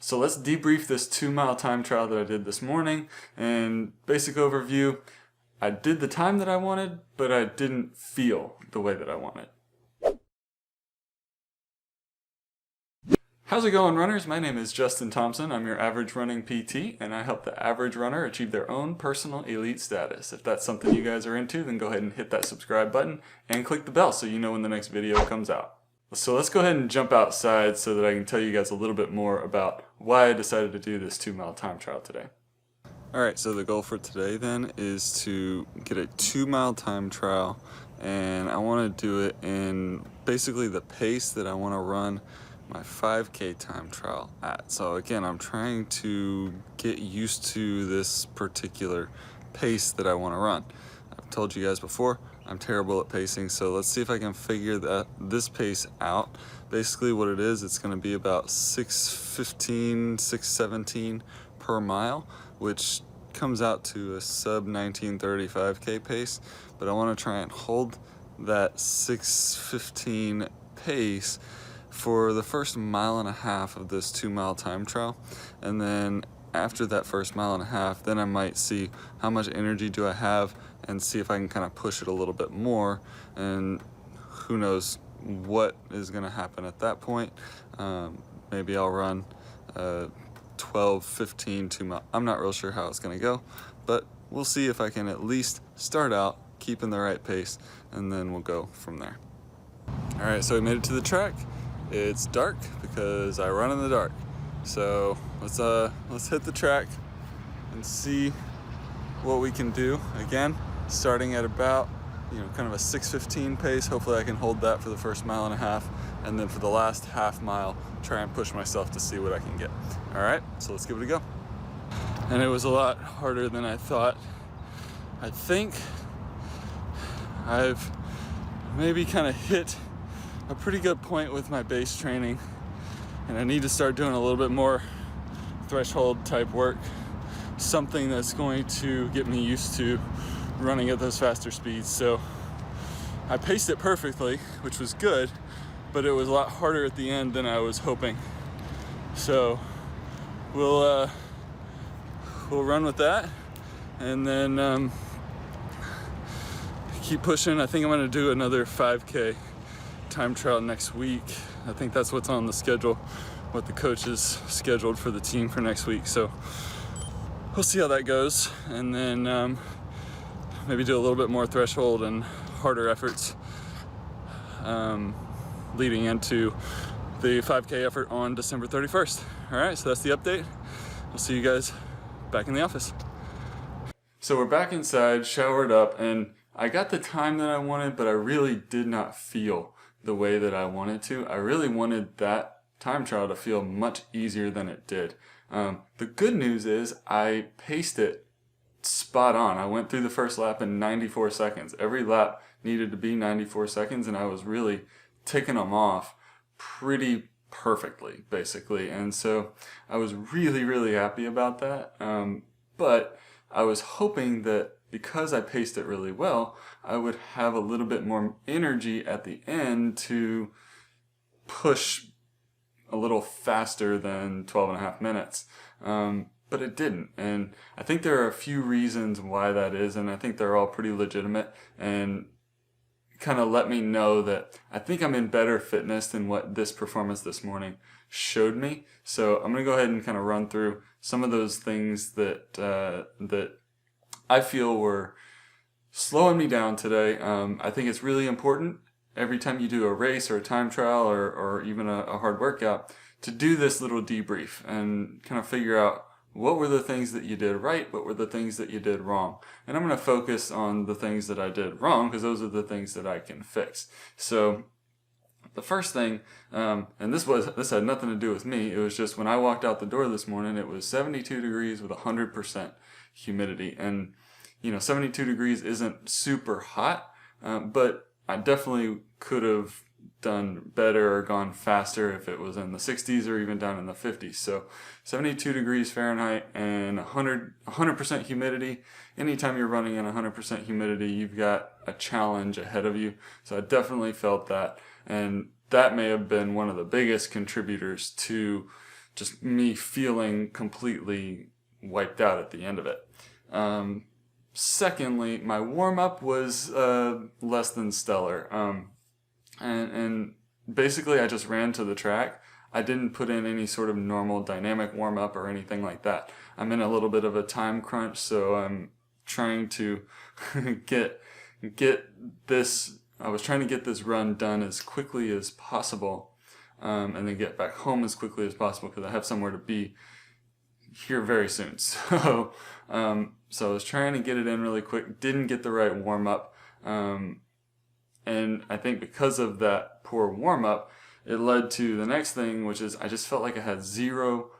So let's debrief this 2-mile time trial that I did this morning. And basic overview, I did the time that I wanted, but I didn't feel the way that I wanted. How's it going, runners? My name is Justin Thompson. I'm your average running PT, and I help the average runner achieve their own personal elite status. If that's something you guys are into, then go ahead and hit that subscribe button and click the bell so you know when the next video comes out. So let's go ahead and jump outside so that I can tell you guys a little bit more about why I decided to do this 2-mile time trial today. Alright, so the goal for today then is to get a 2-mile time trial, and I want to do it in basically the pace that I want to run my 5K time trial at. So again, I'm trying to get used to this particular pace that I want to run. I've told you guys before, I'm terrible at pacing, so let's see if I can figure this pace out. Basically what it is, it's going to be about 6:15, 6:17 per mile, which comes out to a sub 19:30 5K pace, but I want to try and hold that 6:15 pace for the first 1.5 miles of this 2-mile time trial, and then after that first 1.5 miles, then I might see how much energy do I have and see if I can kind of push it a little bit more, and who knows what is going to happen at that point. Maybe I'll run 12, 15, 2 miles. I'm not real sure how it's going to go, but we'll see if I can at least start out keeping the right pace, and then we'll go from there. Alright, so we made it to the track. It's dark because I run in the dark. So let's hit the track and see what we can do. Again, starting at about, kind of a 6:15 pace. Hopefully I can hold that for the first 1.5 miles, and then for the last half mile, try and push myself to see what I can get. All right, so let's give it a go. And it was a lot harder than I thought. I think I've maybe kind of hit a pretty good point with my base training, and I need to start doing a little bit more threshold type work, something that's going to get me used to running at those faster speeds. So I paced it perfectly, which was good, but it was a lot harder at the end than I was hoping. So we'll run with that, and then keep pushing. I think I'm going to do another 5K time trial next week. I think that's what's on the schedule, what the coach is scheduled for the team for next week. So we'll see how that goes, and then maybe do a little bit more threshold and harder efforts leading into the 5K effort on December 31st. All right, so that's the update. I'll see you guys back in the office. So we're back inside, showered up, and I got the time that I wanted, but I really did not feel the way that I wanted to. I really wanted that time trial to feel much easier than it did. The good news is I paced it spot on. I went through the first lap in 94 seconds. Every lap needed to be 94 seconds, and I was really ticking them off pretty perfectly, basically. And so I was really, really happy about that. But I was hoping that because I paced it really well, I would have a little bit more energy at the end to push a little faster than 12.5 minutes. But it didn't. And I think there are a few reasons why that is, and I think they're all pretty legitimate, and kind of let me know that I think I'm in better fitness than what this performance this morning showed me. So I'm going to go ahead and kind of run through some of those things that that I feel were slowing me down today. I think it's really important every time you do a race or a time trial or even a hard workout to do this little debrief and kind of figure out what were the things that you did right, what were the things that you did wrong. And I'm going to focus on the things that I did wrong because those are the things that I can fix. So the first thing, and this had nothing to do with me, it was just when I walked out the door this morning, it was 72 degrees with 100% humidity. And 72 degrees isn't super hot, but I definitely could have done better or gone faster if it was in the 60s or even down in the 50s. So 72 degrees Fahrenheit and 100% humidity. Anytime you're running in 100% humidity, you've got a challenge ahead of you. So I definitely felt that, and that may have been one of the biggest contributors to just me feeling completely wiped out at the end of it. Secondly, my warm-up was less than stellar. And basically I just ran to the track. I didn't put in any sort of normal dynamic warm-up or anything like that. I'm in a little bit of a time crunch, so I'm trying to get this. I was trying to get this run done as quickly as possible, and then get back home as quickly as possible because I have somewhere to be here very soon. So I was trying to get it in really quick. Didn't get the right warm-up, and I think because of that poor warm-up, it led to the next thing, which is I just felt like I had zero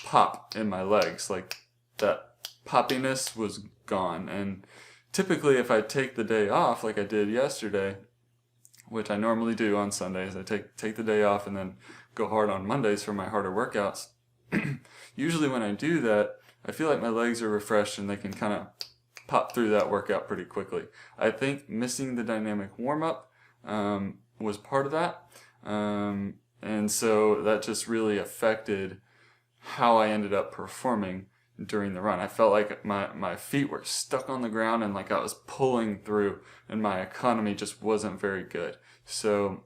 pop in my legs. Like that poppiness was gone. And typically if I take the day off like I did yesterday, which I normally do on Sundays, I take the day off and then go hard on Mondays for my harder workouts. Usually when I do that, I feel like my legs are refreshed and they can kind of pop through that workout pretty quickly. I think missing the dynamic warm-up was part of that. And so that just really affected how I ended up performing during the run. I felt like my feet were stuck on the ground and like I was pulling through, and my economy just wasn't very good. So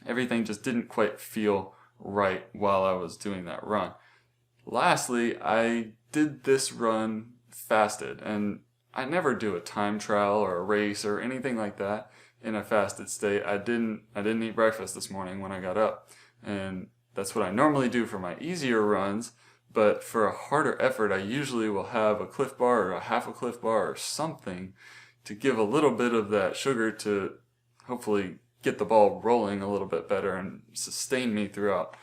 everything just didn't quite feel right while I was doing that run. Lastly, I did this run fasted, and I never do a time trial or a race or anything like that in a fasted state. I didn't eat breakfast this morning when I got up, and that's what I normally do for my easier runs. But for a harder effort, I usually will have a Cliff Bar or a half a Cliff Bar or something to give a little bit of that sugar to hopefully get the ball rolling a little bit better and sustain me throughout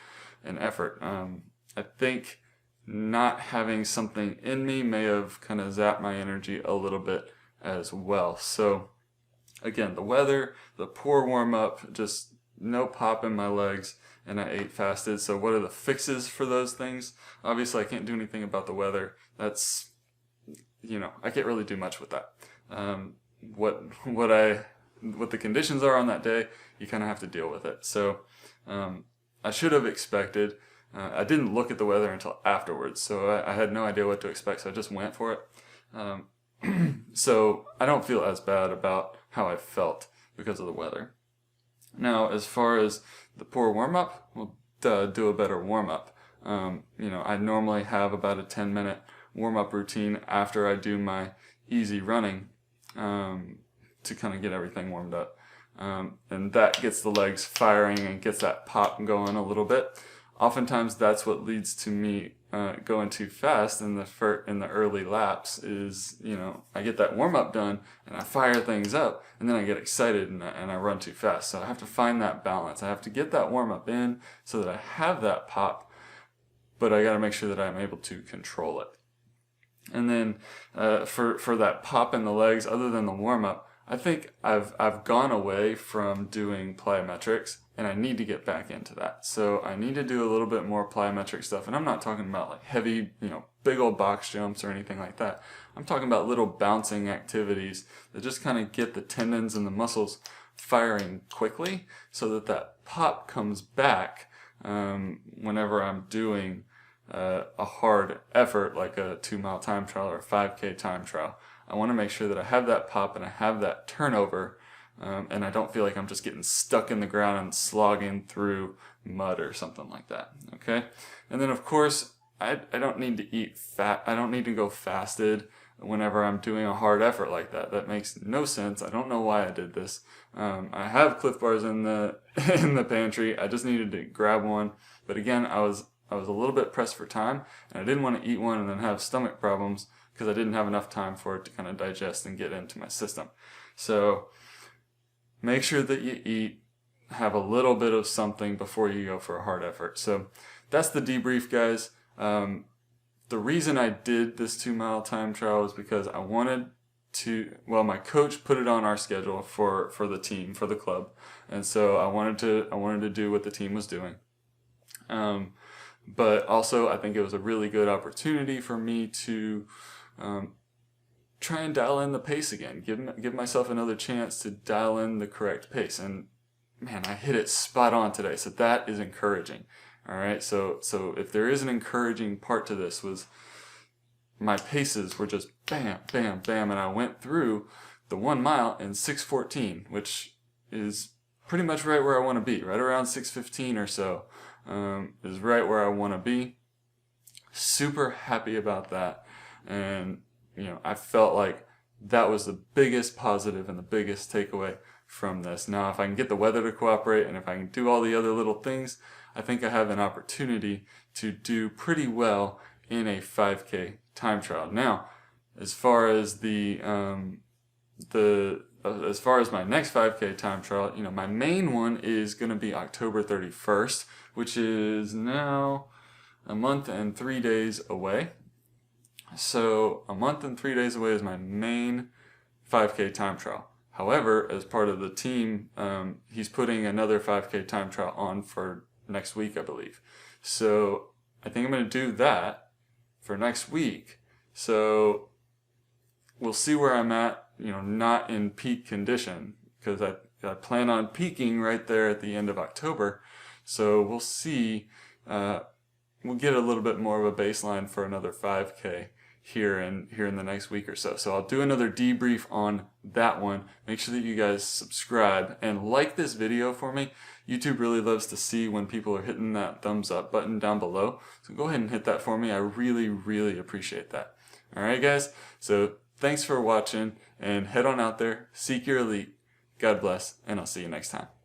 an effort. I think not having something in me may have kind of zapped my energy a little bit as well. So again, the weather, the poor warm-up, just no pop in my legs, and I ate fasted. So what are the fixes for those things? Obviously, I can't do anything about the weather. That's, I can't really do much with that. What the conditions are on that day, you kind of have to deal with it. So I should have expected. I didn't look at the weather until afterwards, so I had no idea what to expect, so I just went for it. So I don't feel as bad about how I felt because of the weather. Now, as far as the poor warm-up, we'll do a better warm-up. I normally have about a 10-minute warm-up routine after I do my easy running to kind of get everything warmed up. And that gets the legs firing and gets that pop going a little bit. Oftentimes that's what leads to me going too fast in the early laps is, I get that warm-up done and I fire things up and then I get excited and I run too fast. So I have to find that balance. I have to get that warm-up in so that I have that pop, but I got to make sure that I'm able to control it. And then for that pop in the legs, other than the warm-up, I think I've gone away from doing plyometrics, and I need to get back into that. So I need to do a little bit more plyometric stuff, and I'm not talking about like heavy, big old box jumps or anything like that. I'm talking about little bouncing activities that just kind of get the tendons and the muscles firing quickly so that that pop comes back whenever I'm doing a hard effort like a 2-mile time trial or a 5K time trial. I want to make sure that I have that pop and I have that turnover, and I don't feel like I'm just getting stuck in the ground and slogging through mud or something like that. Okay, and then of course I don't need to eat fat. I don't need to go fasted whenever I'm doing a hard effort like that. That makes no sense. I don't know why I did this. I have Cliff Bars in the pantry. I just needed to grab one, but again, I was a little bit pressed for time, and I didn't want to eat one and then have stomach problems because I didn't have enough time for it to kind of digest and get into my system. So make sure that you eat, have a little bit of something before you go for a hard effort. So that's the debrief, guys. The reason I did this 2-mile time trial was because I wanted to, my coach put it on our schedule for the team, for the club. And so I wanted to do what the team was doing. But also I think it was a really good opportunity for me to try and dial in the pace again, give myself another chance to dial in the correct pace. And man, I hit it spot on today, so that is encouraging. All right, so if there is an encouraging part to this, was my paces were just bam, bam, bam, and I went through the 1 mile in 6:14, which is pretty much right where I want to be, right around 6:15 or so, is right where I want to be. Super happy about that, and I felt like that was the biggest positive and the biggest takeaway from this. Now, if I can get the weather to cooperate and if I can do all the other little things, I think I have an opportunity to do pretty well in a 5K time trial. Now, as far as as far as my next 5K time trial, my main one is going to be October 31st, which is now a month and 3 days away. So a month and 3 days away is my main 5K time trial. However, as part of the team, he's putting another 5K time trial on for next week, I believe. So I think I'm going to do that for next week. So we'll see where I'm at, not in peak condition, because I plan on peaking right there at the end of October. So we'll see. We'll get a little bit more of a baseline for another 5K here in the next week or so. So I'll do another debrief on that one. Make sure that you guys subscribe and like this video for me. YouTube really loves to see when people are hitting that thumbs up button down below. So go ahead and hit that for me. I really, really appreciate that. All right, guys. So thanks for watching, and head on out there, seek your elite. God bless, and I'll see you next time.